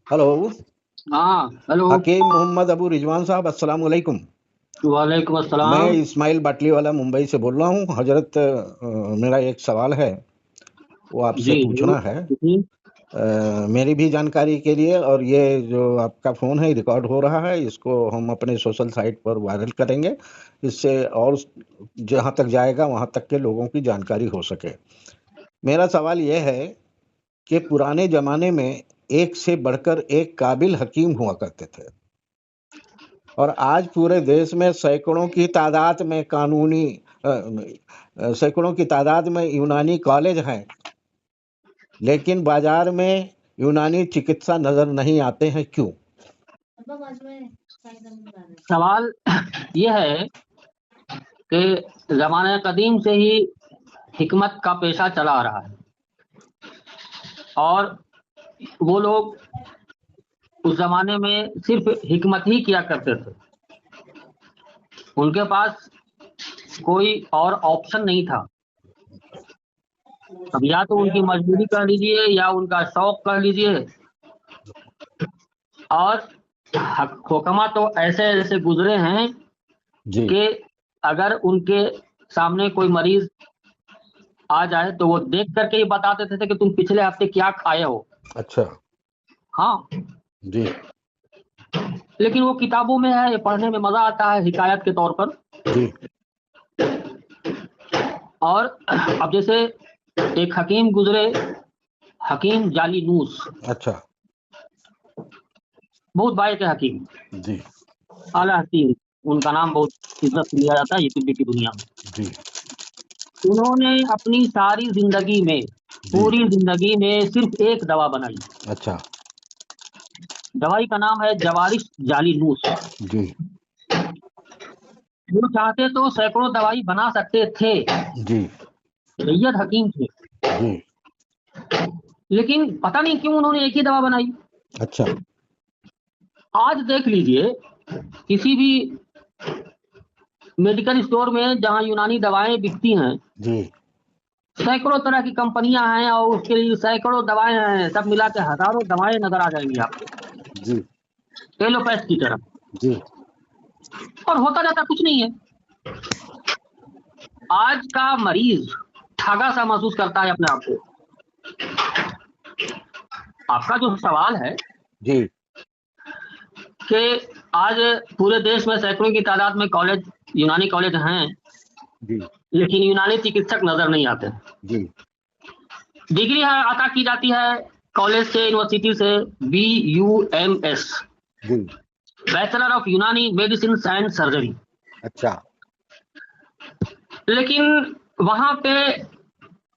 Hello. हाँ hello. हकीम मोहम्मद अबू रिजवान साहब, अस्सलाम वालेकुम। वालेकुम मैं अस्सलाम। इस्माइल बाटली वाला मुंबई से बोल रहा हूँ हजरत। मेरा एक सवाल है, वो आपसे जी पूछना है। जी। मेरी भी जानकारी के लिए, और ये जो आपका फ़ोन है रिकॉर्ड हो रहा है, इसको हम अपने सोशल साइट पर वायरल करेंगे। इससे और जहाँ तक जाएगा वहाँ तक के लोगों की जानकारी हो सके। मेरा सवाल ये है कि पुराने ज़माने में एक से बढ़कर एक काबिल हकीम हुआ करते थे, और आज पूरे देश में सैकड़ों की तादाद में सैकड़ों की तादाद में यूनानी कॉलेज हैं, लेकिन बाजार में यूनानी चिकित्सा नजर नहीं आते हैं, क्यों? सवाल ये है कि जमाने कदीम से ही हिकमत का पेशा चला आ रहा है और वो लोग उस जमाने में सिर्फ हिकमत ही किया करते थे। उनके पास कोई और ऑप्शन नहीं था। अब या तो उनकी मजबूरी कह लीजिए या उनका शौक कह लीजिए। और हुक्मा तो ऐसे ऐसे गुजरे हैं जी। कि अगर उनके सामने कोई मरीज आ जाए तो वो देख करके ही बता देते थे कि तुम पिछले हफ्ते क्या खाए हो। अच्छा। हाँ। जी। लेकिन वो किताबों में है, ये पढ़ने में मजा आता है हिकायत के तौर पर। जी। और अब जैसे एक हकीम गुजरे, हकीम जाली नूस, अच्छा। बहुत बाय के हकीम, जी। आला हकीम, उनका नाम बहुत इज्जत से लिया जाता है ये तिब्बत की दुनिया में। जी। उन्होंने अपनी सारी जिंदगी में, जी। पूरी जिंदगी में सिर्फ एक दवा बनाई। अच्छा। दवाई का नाम है जवारिश जाली नूस। जी। वो चाहते तो सैकड़ों दवाई बना सकते थे, जी। सैयद हकीम थे। जी। लेकिन पता नहीं क्यों उन्होंने एक ही दवा बनाई। अच्छा। आज देख लीजिए, किसी भी मेडिकल स्टोर में जहां यूनानी दवाएं बिकती हैं, जी। सैकड़ों तरह की कंपनियां हैं और उसके लिए सैकड़ों दवाएं हैं, सब मिला के हजारों दवाएं नजर आ जाएंगी आपको, जी। एलोपैथ की तरह। जी। और होता जाता कुछ नहीं है। आज का मरीज ठगा सा महसूस करता है अपने आप को। आपका जो सवाल है जी। कि आज पूरे देश में सैकड़ों की तादाद में कॉलेज, यूनानी कॉलेज हैं, जी। लेकिन यूनानी चिकित्सक नजर नहीं आते। जी। डिग्री है अता की जाती है कॉलेज से, यूनिवर्सिटी से, BUMS, जी। बैचलर ऑफ यूनानी मेडिसिन एंड सर्जरी। अच्छा। लेकिन वहां पे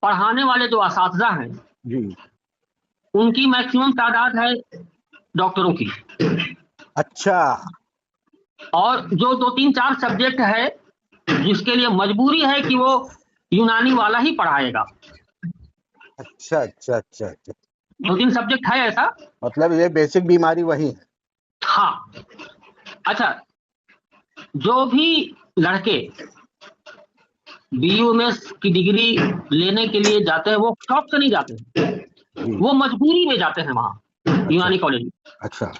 पढ़ाने वाले जो असातिज़ा हैं, जी। उनकी मैक्सिमम तादाद है डॉक्टरों की। अच्छा। और जो दो तीन चार सब्जेक्ट है जिसके लिए मजबूरी है कि वो यूनानी वाला ही पढ़ाएगा, अच्छा। अच्छा। अच्छा। अच्छा। दो तीन सब्जेक्ट है ऐसा। मतलब ये बेसिक बीमारी वही है। हाँ। अच्छा, जो भी लड़के BUMS की डिग्री लेने के लिए जाते हैं वो शौक से नहीं जाते हैं, जी। वो मजबूरी में जाते हैं वहां अच्छा। यूनानी कॉलेज में। अच्छा।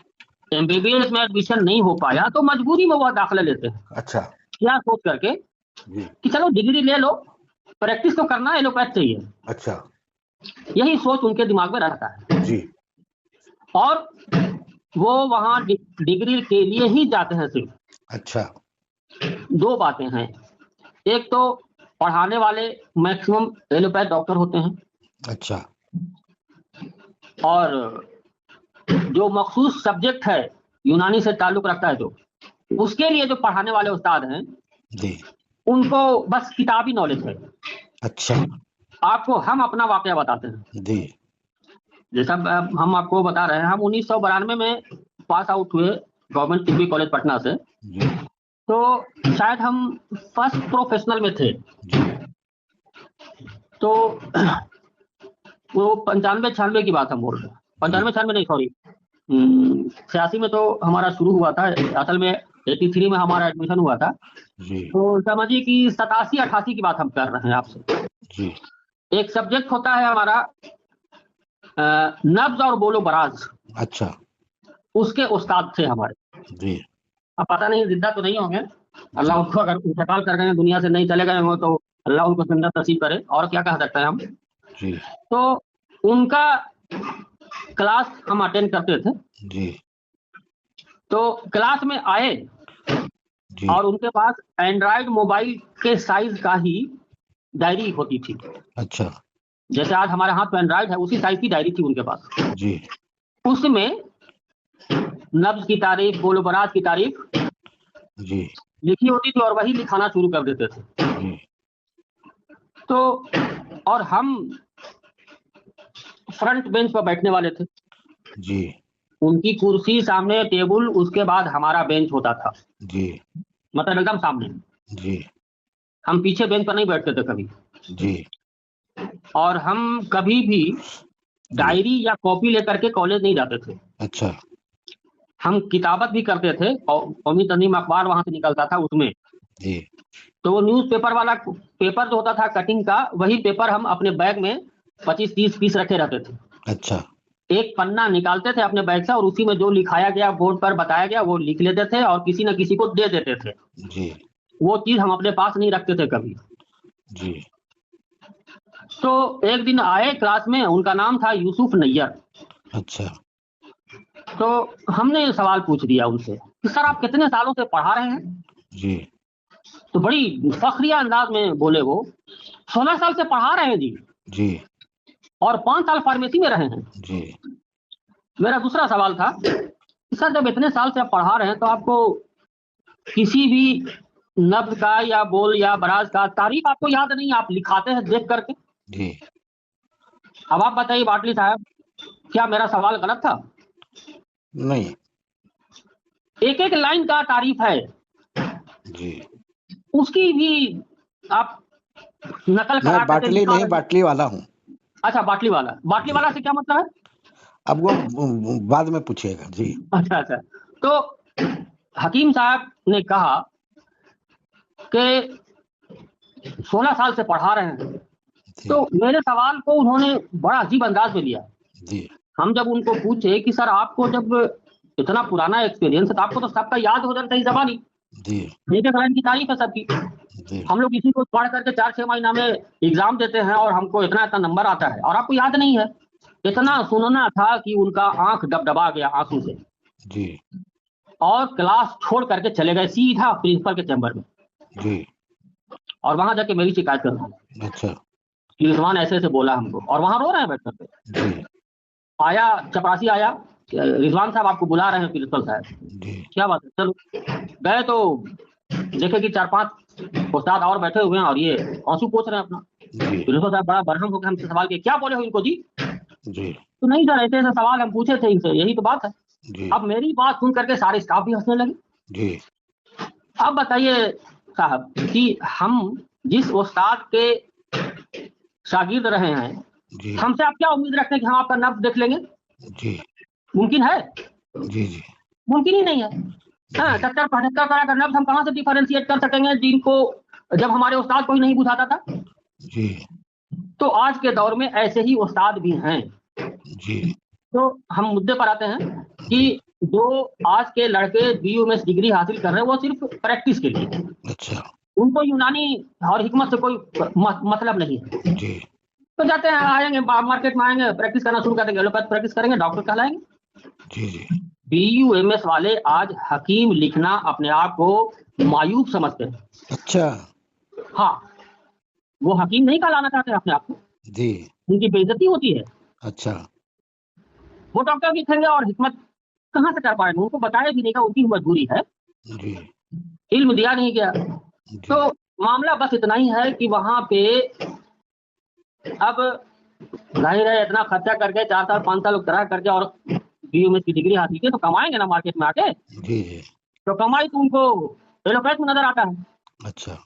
MBBS में एडमिशन नहीं हो पाया तो मजबूरी में वो दाखिला लेते हैं, अच्छा। क्या सोच करके जी। कि चलो डिग्री ले लो, प्रैक्टिस तो करना है, एलोपैथ चाहिए। अच्छा। यही सोच उनके दिमाग में रहता है। जी। और वो वहां डिग्री के लिए ही जाते हैं सिर्फ। अच्छा। दो बातें हैं, एक तो पढ़ाने वाले मैक्सिमम एलोपैथ डॉक्टर होते हैं, अच्छा। और जो मखसूस सब्जेक्ट है यूनानी से ताल्लुक रखता है, जो उसके लिए जो पढ़ाने वाले उस्ताद हैं जी। उनको बस किताबी नॉलेज है। अच्छा। आपको हम अपना वाकया बताते हैं। जी। जैसा हम आपको बता रहे हैं, हम 1992 में पास आउट हुए गवर्नमेंट डिग्री कॉलेज पटना से। जी। तो शायद हम फर्स्ट प्रोफेशनल में थे। जी। तो वो 95-96 की बात हम बोल रहे हैं, जी। 95-96 नहीं, सॉरी, 86 में तो हमारा शुरू हुआ था। असल में 83 में हमारा एडमिशन हुआ था। जी। तो समझिए कि 87-88 की बात हम कर रहे हैं आपसे। जी। एक सब्जेक्ट होता है हमारा नब्ज और बोलो बराज। अच्छा। उसके उस्ताद थे हमारे। जी अब पता नहीं जिंदा तो नहीं होंगे, अल्लाह जी उनको अगर इंतकाल कर गए दुनिया से नहीं चले गए हों तो अल्लाह उनको जन्नत नसीब करे, और क्या कह सकते हैं हम। जी तो उनका क्लास हम अटेंड करते थे। जी तो क्लास में आए जी। और उनके पास एंड्रॉयड मोबाइल के साइज का ही डायरी होती थी। अच्छा। जैसे आज हमारे हाथ में एंड्रॉयड है, उसी साइज की डायरी थी उनके पास। जी उसमें नब्ज की तारीफ, गोल बरात की तारीफ जी लिखी होती थी और वही लिखाना शुरू कर देते थे। जी तो और हम फ्रंट बेंच पर बैठने वाले थे। जी उनकी कुर्सी, सामने टेबल, उसके बाद हमारा बेंच होता था, जी मतलब एकदम सामने। जी हम पीछे बेंच पर नहीं बैठते थे कभी। जी और हम कभी भी जी। डायरी या कॉपी लेकर के कॉलेज नहीं जाते थे। अच्छा। हम किताबत भी करते थे, कौमी तंजीम अखबार वहां से निकलता था उसमें। जी तो वो न्यूज़पेपर वाला पेपर जो होता था कटिंग का, वही पेपर हम अपने बैग में 25-30 पीस रखे रहते थे। अच्छा। एक पन्ना निकालते थे अपने बैग से और उसी में जो लिखाया गया, बोर्ड पर बताया गया, वो लिख लेते थे और किसी न किसी को दे देते थे। जी वो चीज हम अपने पास नहीं रखते थे कभी। जी तो एक दिन आए क्लास में, उनका नाम था यूसुफ नैयर। अच्छा। तो हमने सवाल पूछ दिया उनसे कि सर आप कितने सालों से पढ़ा रहे हैं। जी तो बड़ी फखरिया अंदाज में बोले वो, 16 साल से पढ़ा रहे हैं जी, जी और 5 साल फार्मेसी में रहे हैं। जी मेरा दूसरा सवाल था कि सर जब इतने साल से आप पढ़ा रहे हैं तो आपको किसी भी नब्ज का या बोल या बराज का तारीफ आपको याद नहीं, आप लिखाते हैं देख करके। जी। अब आप बताइए बाटली साहब, क्या मेरा सवाल गलत था? नहीं। एक एक लाइन का तारीफ है, जी। उसकी भी आप नकल मैं करा करके बाटली लिखा नहीं, रहे हैं। बाटली वाला हूँ। अच्छा, बाटली वाला, बाटली जी। वाला से क्या मतलब है? अब वो बाद में पूछिएगा। जी अच्छा अच्छा। तो हकीम साहब ने कहा कि 16 साल से पढ़ा रहे हैं। जी तो मेरे सवाल को उन्होंने बड़ा अजीब अंदाज में लिया। जी हम जब उनको पूछे कि सर आपको जब इतना पुराना एक्सपीरियंस है तो आपको तो सबका याद हो जाता है जबानी, जी एक एक लाइन की तारीफ है सबकी। जी हम लोग किसी को पढ़ करके 4-6 महीना में एग्जाम देते हैं और हमको इतना इतना नंबर आता है और आपको याद नहीं है। इतना सुनना था कि उनका आंख डबडबा गया आंसू से, जी और क्लास छोड़ करके चले गए सीधा प्रिंसिपल के चैम्बर में। जी। और वहां जाके मेरी शिकायत कर रहे अच्छा। कि रिजवान ऐसे ऐसे बोला हमको, और वहां रो रहे हैं बैठ करके। जी आया चपरासी आया, रिजवान साहब आपको बुला रहे हैं प्रिंसिपल साहब। जी क्या बात है, चलो। गए तो देखे कि 4-5 उस्ताद और बैठे हुए हैं और ये आंसू पोंछ रहे हैं अपना। जी प्रिंसिपल साहब बड़ा बरहम होकर हमसे सवाल किए, क्या बोले हो इनको जी? जी तो नहीं सर, ऐसे ऐसे सवाल हम पूछे थे इनसे, यही तो बात है। जी अब मेरी बात सुन करके सारे स्टाफ भी हंसने लगे। जी अब बताइए साहब कि हम जिस उस्ताद के शागिर्द रहे हैं, जी हमसे आप क्या उम्मीद रखते हैं कि हम आपका नब्ज देख लेंगे? जी मुमकिन है? जी जी मुमकिन ही नहीं है। हाँ, 70-75 तरह का नब्ज हम कहाँ से डिफरेंशिएट कर सकेंगे जिनको जब हमारे उस्ताद को ही नहीं बुझाता था। जी तो आज के दौर में ऐसे ही उस्ताद भी हैं। जी तो हम मुद्दे पर आते हैं कि जो आज के लड़के BUMS डिग्री हासिल कर रहे हैं वो सिर्फ प्रैक्टिस के लिए, अच्छा। उनको यूनानी और हिकमत से कोई मतलब नहीं है। जी तो जाते हैं, आएंगे मार्केट में, आएंगे प्रैक्टिस करना शुरू कर देंगे, एलोपैथ प्रैक्टिस करेंगे, डॉक्टर कहलाएंगे। जी जी BUMS वाले आज हकीम लिखना अपने आप को मायूब समझते हैं। अच्छा। हाँ, वो हकीम नहीं कहलाना चाहते अपने आप को, जी। उनकी बेइज्जती होती है। अच्छा। वो डॉक्टर लिखेंगे और हिकमत कहाँ से कर पाएंगे, उनको बताया भी नहीं का, उनकी मजबूरी है, जी इल्म दिया नहीं गया। जी तो मामला बस इतना ही है कि वहां पे अब जाहिर है इतना खर्चा करके 4 साल 5 साल तरह करके और BUMS की डिग्री हासिल की तो कमाएंगे ना मार्केट में आके। जी जी। तो कमाई तो उनको एलोपैथ में नजर आता है। अच्छा।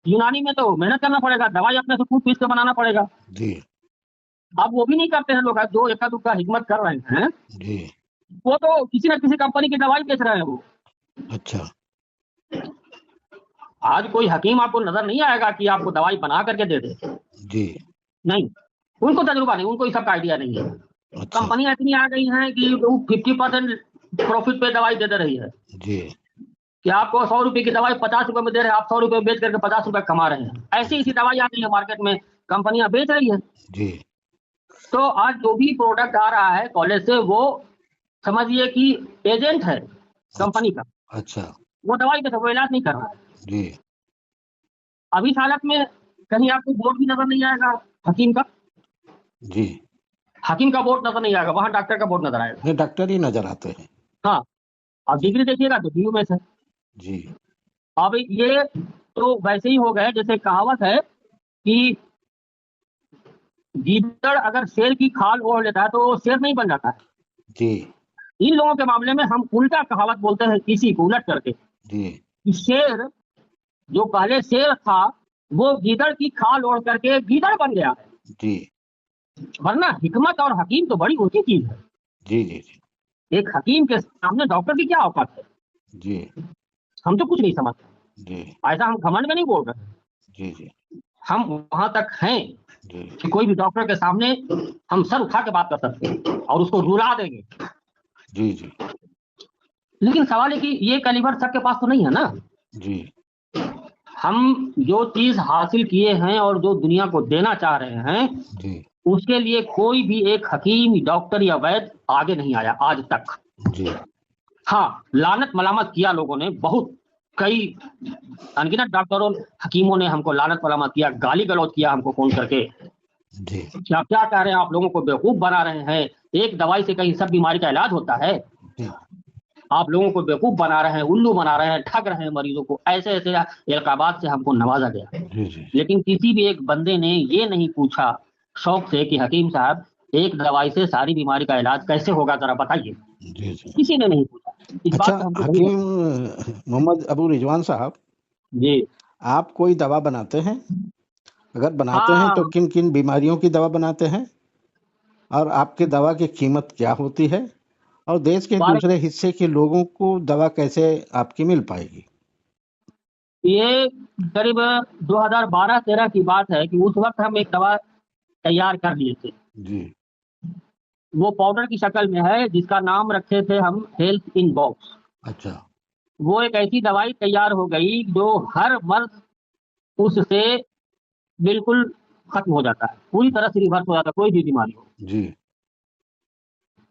यूनानी में तो मेहनत करना पड़ेगा, दवाई अपने से खुद पीस के बनाना पड़ेगा। जी अब वो भी नहीं करते हैं लोग, जो एका दुक्का हिकमत कर रहे हैं जी। वो तो किसी न किसी कंपनी की दवाई बेच रहे हैं वो। अच्छा। आज कोई हकीम आपको नजर नहीं आएगा कि आपको दवाई बना करके दे दे, जी नहीं, उनको तजुर्बा नहीं, उनको इस सब का आइडिया नहीं है। अच्छा कंपनियां इतनी आ गई हैं कि वो 50% प्रॉफिट पे दवाई दे रही है जी कि आपको 100 रुपए की दवाई 50 रुपए में दे रहे हैं, आप 100 रुपए बेच करके 50 रुपए कमा रहे हैं। ऐसी ऐसी दवाई आ गई है मार्केट में, कंपनियां बेच रही है। जी तो आज जो भी प्रोडक्ट आ रहा है कॉलेज से, वो समझिए कि एजेंट है अच्छा कंपनी का, अच्छा वो दवाई का वो इलाज नहीं कर रहा है। जी अभी इस हालत में कहीं आपको बोर्ड भी नजर नहीं आएगा हकीम का, जी हकीम का बोर्ड नजर नहीं आएगा, वहां डॉक्टर का बोर्ड नजर आएगा। नहीं डॉक्टर ही नजर आते हैं। हाँ, अब जी डिग्री देखिएगा तो BUMS है। जी अब ये तो वैसे ही हो गए, जैसे कहावत है कि गीदड़ अगर शेर की खाल ओढ़ लेता है तो वो शेर नहीं बन जाता है। जी इन लोगों के मामले में हम उल्टा कहावत बोलते हैं, इसी को उलट करके, जी कि शेर जो पहले शेर था वो गीदड़ की खाल ओढ़ करके गीदड़ बन गया है। जी वरना हिकमत और हकीम तो बड़ी ऊंची चीज है। जी जी जी एक हकीम के सामने डॉक्टर की क्या औकात है, जी हम तो कुछ नहीं समझते। जी ऐसा हम घमंड में नहीं बोल रहे हैं, जी जी हम वहां तक हैं जी कि कोई भी डॉक्टर के सामने हम सर उठा के बात कर सकते हैं और उसको रुला देंगे। जी जी लेकिन सवाल है कि ये कैलिबर सबके पास तो नहीं है ना। जी हम जो चीज हासिल किए हैं और जो दुनिया को देना चाह रहे हैं, जी उसके लिए कोई भी एक हकीम, डॉक्टर या वैद्य आगे नहीं आया आज तक। जी हाँ, लानत मलामत किया लोगों ने बहुत, कई अनगिनत डॉक्टरों हकीमों ने हमको लानत मलामत किया, गाली गलौज किया हमको फोन करके, जी क्या क्या कह रहे हैं, आप लोगों को बेवकूफ बना रहे हैं, एक दवाई से कहीं सब बीमारी का इलाज होता है, जी आप लोगों को बेवकूफ बना रहे हैं, उल्लू बना रहे हैं, ठग रहे हैं मरीजों को, ऐसे ऐसे इल्काबात से हमको नवाजा गया। जी जी लेकिन किसी भी एक बंदे ने ये नहीं पूछा शौक से कि हकीम साहब एक दवाई से सारी बीमारी का इलाज कैसे होगा, जरा बताइए। जी जी किसी ने नहीं पूछा। इस अच्छा बात पे हमको बड़ी हकीम मोहम्मद अबू रिजवान साहब, जी आप कोई दवा बनाते हैं? अगर बनाते हैं तो हाँ, किन किन बीमारियों की दवा बनाते हैं, और आपके दवा की कीमत क्या होती है, और देश के बारे दूसरे हिस्से के लोगों को दवा कैसे आपकी मिल पाएगी? ये करीब 2012-13 की बात है कि उस वक्त हम एक दवा तैयार कर लिए थे। जी वो पाउडर की शक्ल में है, जिसका नाम रखे थे हम हेल्थ इन बॉक्स। अच्छा वो एक ऐसी दवाई तैयार हो गई जो हर मर्ज उससे बिल्कुल खत्म हो जाता है, पूरी तरह से रिवर्स हो जाता है, कोई भी बीमारी हो। जी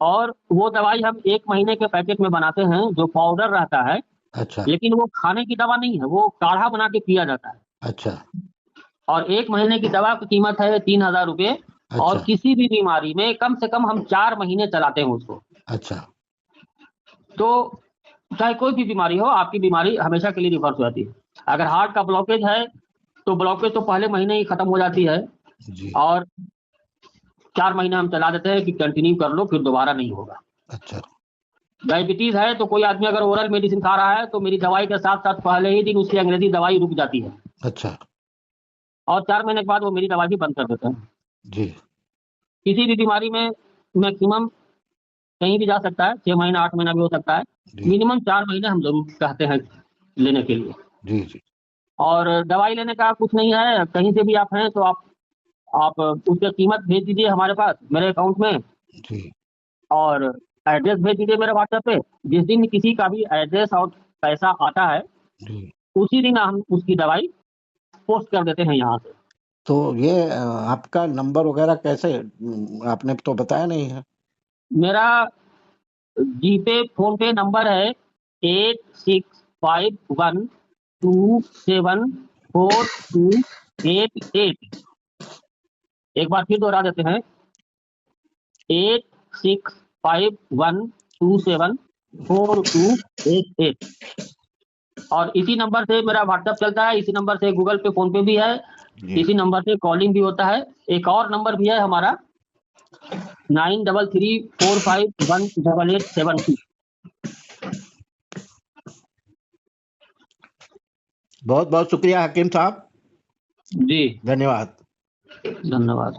और वो दवाई हम 1 महीने के पैकेट में बनाते हैं, जो पाउडर रहता है, अच्छा लेकिन वो खाने की दवा नहीं है, वो काढ़ा बना के पिया जाता है। अच्छा और 1 महीने की दवा की कीमत है 3000 रुपये। और अच्छा किसी भी बीमारी में कम से कम हम 4 महीने चलाते हैं उसको। अच्छा तो चाहे कोई भी बीमारी हो, आपकी बीमारी हमेशा के लिए रिवर्स हो जाती है। अगर हार्ट का ब्लॉकेज है तो ब्लॉकेज तो पहले महीने ही खत्म हो जाती है, जी और 4 महीने हम चला देते हैं कि कंटिन्यू कर लो, फिर दोबारा नहीं होगा। अच्छा डायबिटीज है तो कोई आदमी अगर ओरल मेडिसिन खा रहा है तो मेरी दवाई के साथ साथ पहले ही दिन उसकी अंग्रेजी दवाई रुक जाती है, अच्छा और 4 महीने के बाद वो मेरी दवाई भी बंद कर देते हैं। जी किसी भी बीमारी में मैक्सिमम कहीं भी जा सकता है, 6 महीना 8 महीना भी हो सकता है, जी मिनिमम 4 महीने हम जरूर कहते हैं लेने के लिए। जी जी और दवाई लेने का कुछ नहीं है, कहीं से भी आप हैं तो आप उसकी कीमत भेज दीजिए हमारे पास, मेरे अकाउंट में, जी और एड्रेस भेज दीजिए मेरे व्हाट्सएप पे। जिस दिन किसी का भी एड्रेस और पैसा आता है, जी उसी दिन हम उसकी दवाई पोस्ट कर देते हैं यहाँ से। तो ये आपका नंबर वगैरह कैसे, आपने तो बताया नहीं है। मेरा जीपे फोन पे नंबर है 8651274288। एक बार फिर दोहरा देते हैं, 8651274288। और इसी नंबर से मेरा व्हाट्सएप चलता है, इसी नंबर से गूगल पे, फोन पे भी है, जी इसी नंबर से कॉलिंग भी होता है। एक और नंबर भी है हमारा, 9334518872। बहुत बहुत शुक्रिया हकीम साहब, जी धन्यवाद। धन्यवाद।